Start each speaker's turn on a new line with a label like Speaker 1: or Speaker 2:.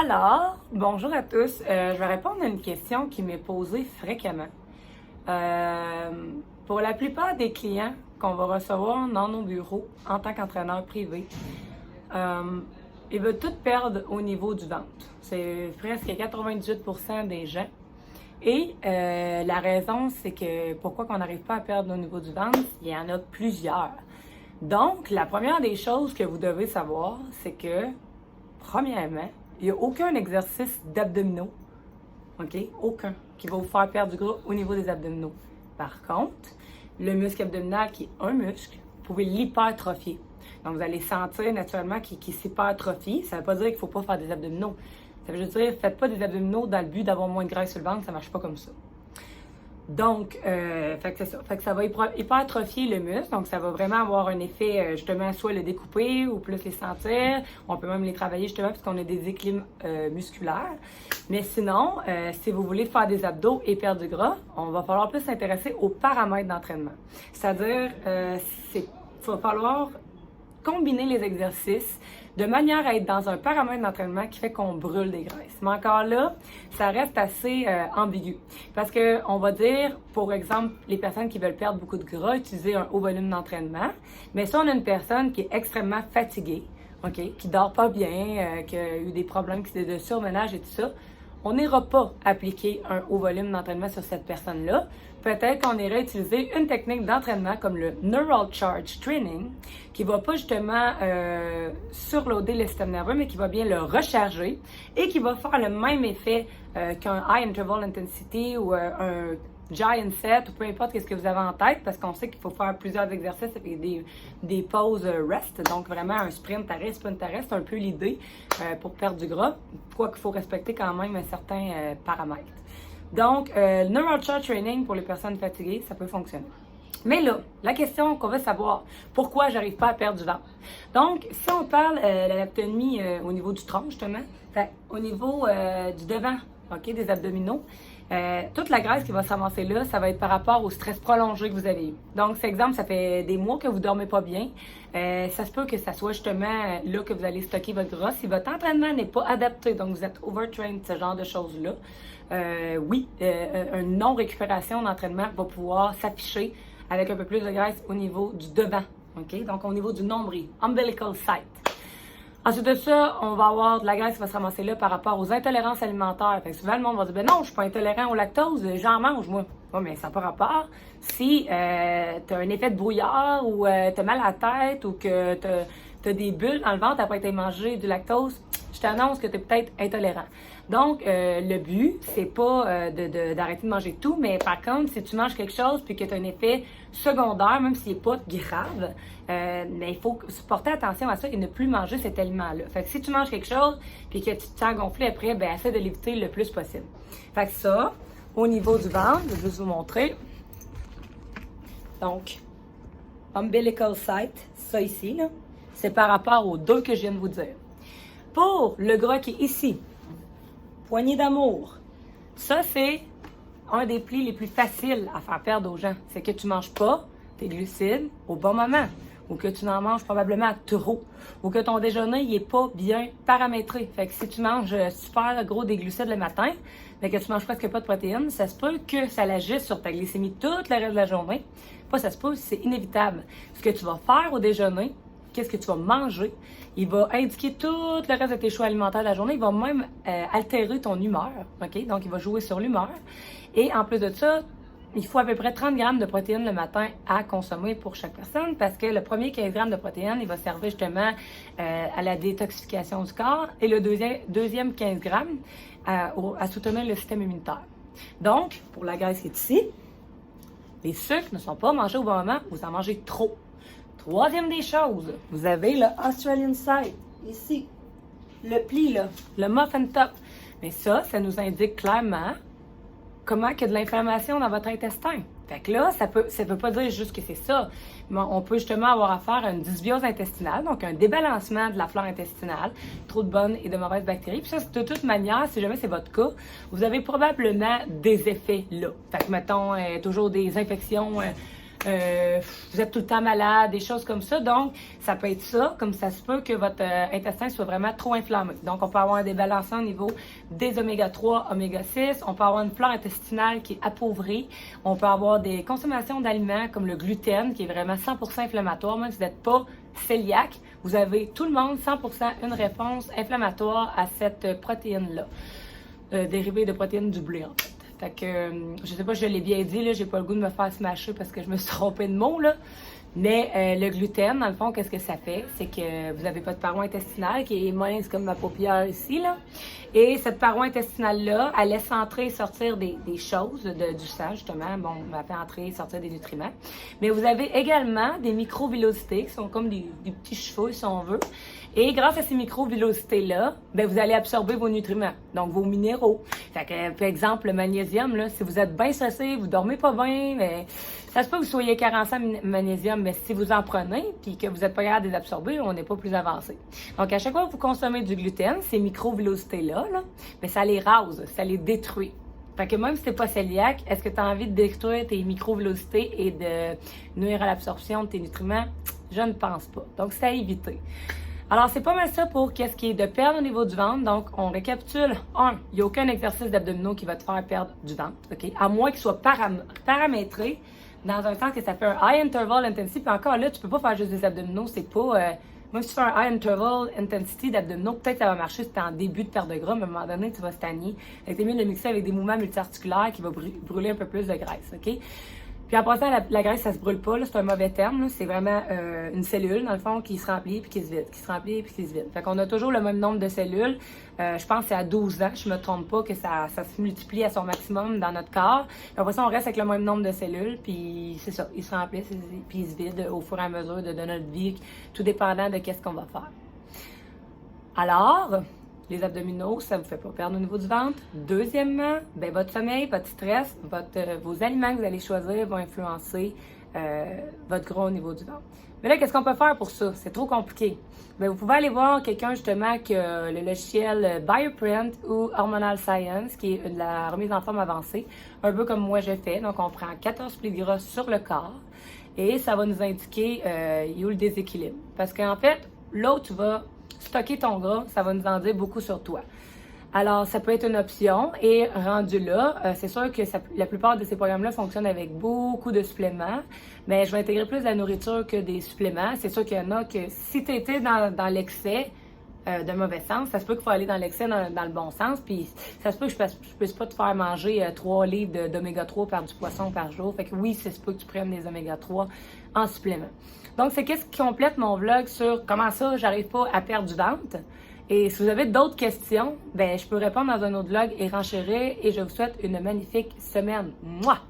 Speaker 1: Alors, bonjour à tous. Je vais répondre à une question qui m'est posée fréquemment. Euh, pour la plupart des clients qu'on va recevoir dans nos bureaux en tant qu'entraîneur privé, euh, ils veulent tout perdre au niveau du ventre. C'est presque 98% des gens. Et la raison, c'est que pourquoi qu'on n'arrive pas à perdre au niveau du ventre, il y en a plusieurs. Donc, la première des choses que vous devez savoir, c'est que, premièrement, il n'y a aucun exercice d'abdominaux, OK? Aucun, qui va vous faire perdre du gras au niveau des abdominaux. Par contre, le muscle abdominal, qui est un muscle, vous pouvez l'hypertrophier. Donc, vous allez sentir naturellement qu'il s'hypertrophie. Ça ne veut pas dire qu'il ne faut pas faire des abdominaux. Ça veut juste dire, faites pas des abdominaux dans le but d'avoir moins de graisse sur le ventre, ça ne marche pas comme ça. Donc, fait que c'est ça. Fait que ça va hypertrophier le muscle. Donc, ça va vraiment avoir un effet, justement, soit le découper ou plus les sentir. On peut même les travailler, justement, parce qu'on a des équilibres musculaires. Mais sinon, si vous voulez faire des abdos et perdre du gras, on va falloir plus s'intéresser aux paramètres d'entraînement. C'est-à-dire, il va falloir combiner les exercices de manière à être dans un paramètre d'entraînement qui fait qu'on brûle des graisses. Mais encore là, ça reste assez ambigu. Parce que on va dire, pour exemple, les personnes qui veulent perdre beaucoup de gras, utiliser un haut volume d'entraînement. Mais si on a une personne qui est extrêmement fatiguée, OK, qui dort pas bien, qui a eu des problèmes de surmenage et tout ça, on n'ira pas appliquer un haut volume d'entraînement sur cette personne-là. Peut-être qu'on irait utiliser une technique d'entraînement comme le Neural Charge Training, qui va pas justement surloader le système nerveux, mais qui va bien le recharger et qui va faire le même effet qu'un High Interval Intensity ou un Giant Set, ou peu importe ce que vous avez en tête, parce qu'on sait qu'il faut faire plusieurs exercices avec des pauses rest, donc vraiment un sprint à rest, c'est un peu l'idée pour perdre du gras, quoi qu'il faut respecter quand même un certain paramètre. Donc, Neural Charge Training pour les personnes fatiguées, ça peut fonctionner. Mais là, la question qu'on veut savoir, pourquoi j'arrive pas à perdre du ventre? Donc, si on parle de l'anatomie au niveau du tronc, justement, au niveau du devant, OK, des abdominaux, toute la graisse qui va s'avancer là, ça va être par rapport au stress prolongé que vous avez eu. Donc, c'est exemple, ça fait des mois que vous dormez pas bien. Ça se peut que ça soit justement là que vous allez stocker votre gras. Si votre entraînement n'est pas adapté, donc vous êtes overtrained, ce genre de choses-là, une non-récupération d'entraînement va pouvoir s'afficher avec un peu plus de graisse au niveau du devant. OK? Donc, au niveau du nombril, umbilical site. Ensuite de ça, on va avoir de la graisse qui va se ramasser là par rapport aux intolérances alimentaires. Fait que souvent, le monde va dire, ben non, je suis pas intolérant au lactose, j'en mange, moi. Ouais, mais ça n'a pas rapport. Si tu as un effet de brouillard ou tu as mal à la tête ou que tu as des bulles dans le ventre après être mangé du lactose, je t'annonce que tu es peut-être intolérant. Donc, le but, c'est pas d'arrêter de manger tout, mais par contre, si tu manges quelque chose puis que tu as un effet secondaire, même s'il n'est pas grave, mais il faut porter attention à ça et ne plus manger cet aliment-là. Fait que si tu manges quelque chose puis que tu te sens gonflé après, ben essaie de l'éviter le plus possible. Fait que ça, au niveau du ventre, je vais juste vous montrer. Donc, umbilical site, ça ici, là, c'est par rapport aux deux que je viens de vous dire. Pour le gras qui est ici, poignée d'amour, ça c'est un des plis les plus faciles à faire perdre aux gens. C'est que tu ne manges pas tes glucides au bon moment, ou que tu n'en manges probablement trop, ou que ton déjeuner n'est pas bien paramétré. Fait que si tu manges super gros des glucides le matin, mais que tu manges presque pas de protéines, ça se peut que ça l'agisse sur ta glycémie tout le reste de la journée. Pas ça se peut, c'est inévitable. Ce que tu vas faire au déjeuner, qu'est-ce que tu vas manger, il va indiquer tout le reste de tes choix alimentaires de la journée. Il va même altérer ton humeur, OK? Donc, il va jouer sur l'humeur. Et en plus de ça, il faut à peu près 30 grammes de protéines le matin à consommer pour chaque personne parce que le premier 15 grammes de protéines, il va servir justement à la détoxification du corps et le deuxième 15 grammes à soutenir le système immunitaire. Donc, pour la graisse qui est ici, les sucres ne sont pas mangés au bon moment, vous en mangez trop. Troisième des choses, vous avez le Australian Side, ici, le pli là, le muffin top. Mais ça nous indique clairement comment il y a de l'inflammation dans votre intestin. Fait que là, ça veut pas dire juste que c'est ça. Mais on peut justement avoir affaire à une dysbiose intestinale, donc un débalancement de la flore intestinale, trop de bonnes et de mauvaises bactéries. Puis ça, de toute manière, si jamais c'est votre cas, vous avez probablement des effets là. Fait que, mettons, toujours des infections vous êtes tout le temps malade, des choses comme ça. Donc, ça peut être ça, comme ça se peut que votre intestin soit vraiment trop inflammé. Donc, on peut avoir un débalancement au niveau des oméga 3, oméga 6. On peut avoir une flore intestinale qui est appauvrie. On peut avoir des consommations d'aliments comme le gluten, qui est vraiment 100% inflammatoire. Même si vous n'êtes pas cœliaque, vous avez tout le monde 100% une réponse inflammatoire à cette protéine-là, dérivée de protéines du blé, en fait. Fait que, je sais pas si je l'ai bien dit, là, j'ai pas le goût de me faire smasher parce que je me suis trompée de mots, là. Mais le gluten, dans le fond, qu'est-ce que ça fait? C'est que vous avez votre paroi intestinale qui est mince comme ma paupière ici, là. Et cette paroi intestinale-là, elle laisse entrer et sortir des choses du sang, justement. Bon, elle fait entrer et sortir des nutriments. Mais vous avez également des microvillosités qui sont comme des petits chevaux, si on veut. Et grâce à ces microvillosités-là, ben vous allez absorber vos nutriments, donc vos minéraux. Fait que, par exemple, le magnésium, là, si vous êtes bien stressé, vous dormez pas bien, mais ça se peut que vous soyez carencé en magnésium, mais si vous en prenez puis que vous n'êtes pas capable de les absorber, on n'est pas plus avancé. Donc, à chaque fois que vous consommez du gluten, ces microvillosités-là, ben, ça les rase, ça les détruit. Fait que même si t'es pas cœliaque, est-ce que tu as envie de détruire tes microvillosités et de nuire à l'absorption de tes nutriments? Je ne pense pas. Donc, c'est à éviter. Alors, c'est pas mal ça pour qu'est-ce qui est de perdre au niveau du ventre. Donc, on récapitule. Il n'y a aucun exercice d'abdominaux qui va te faire perdre du ventre, OK? À moins qu'il soit paramétré dans un sens que ça fait un high interval intensity. Puis encore là, tu peux pas faire juste des abdominaux. C'est pas... même si tu fais un high interval intensity d'abdominaux, peut-être que ça va marcher si tu es en début de perte de gras, mais à un moment donné, tu vas stagner. Fait que c'est mieux de le mixer avec des mouvements multiarticulaires qui vont brûler un peu plus de graisse, OK? Puis en passant, la graisse, ça se brûle pas, là, c'est un mauvais terme. C'est vraiment une cellule, dans le fond, qui se remplit puis qui se vide, qui se remplit puis qui se vide. Fait qu'on a toujours le même nombre de cellules. Je pense que c'est à 12 ans, je me trompe pas, que ça se multiplie à son maximum dans notre corps. Puis après ça, on reste avec le même nombre de cellules, puis c'est ça, ils se remplissent puis ils se vident au fur et à mesure de notre vie, tout dépendant de qu'est-ce qu'on va faire. Alors... les abdominaux, ça vous fait pas perdre au niveau du ventre. Deuxièmement, ben votre sommeil, votre stress, vos aliments que vous allez choisir vont influencer votre gras au niveau du ventre. Mais là, qu'est-ce qu'on peut faire pour ça? C'est trop compliqué. Ben, vous pouvez aller voir quelqu'un justement qui a le logiciel Bioprint ou Hormonal Science, qui est de la remise en forme avancée, un peu comme moi je fais. Donc, on prend 14 plis de gras sur le corps et ça va nous indiquer il y a le déséquilibre. Parce qu'en fait, là où tu vas stocker ton gras, ça va nous en dire beaucoup sur toi. Alors, ça peut être une option et rendu là, c'est sûr que la plupart de ces programmes-là fonctionnent avec beaucoup de suppléments, mais je vais intégrer plus de la nourriture que des suppléments. C'est sûr qu'il y en a que si tu étais dans l'excès de mauvais sens, ça se peut qu'il faut aller dans l'excès dans le bon sens, puis ça se peut que je puisse pas te faire manger 3 livres d'oméga 3 par du poisson par jour. Fait que oui, ça se peut que tu prennes des oméga 3 en supplément. Donc, c'est qu'est-ce qui complète mon vlog sur comment ça, j'arrive pas à perdre du ventre. Et si vous avez d'autres questions, ben je peux répondre dans un autre vlog et renchérir. Et je vous souhaite une magnifique semaine. Mouah!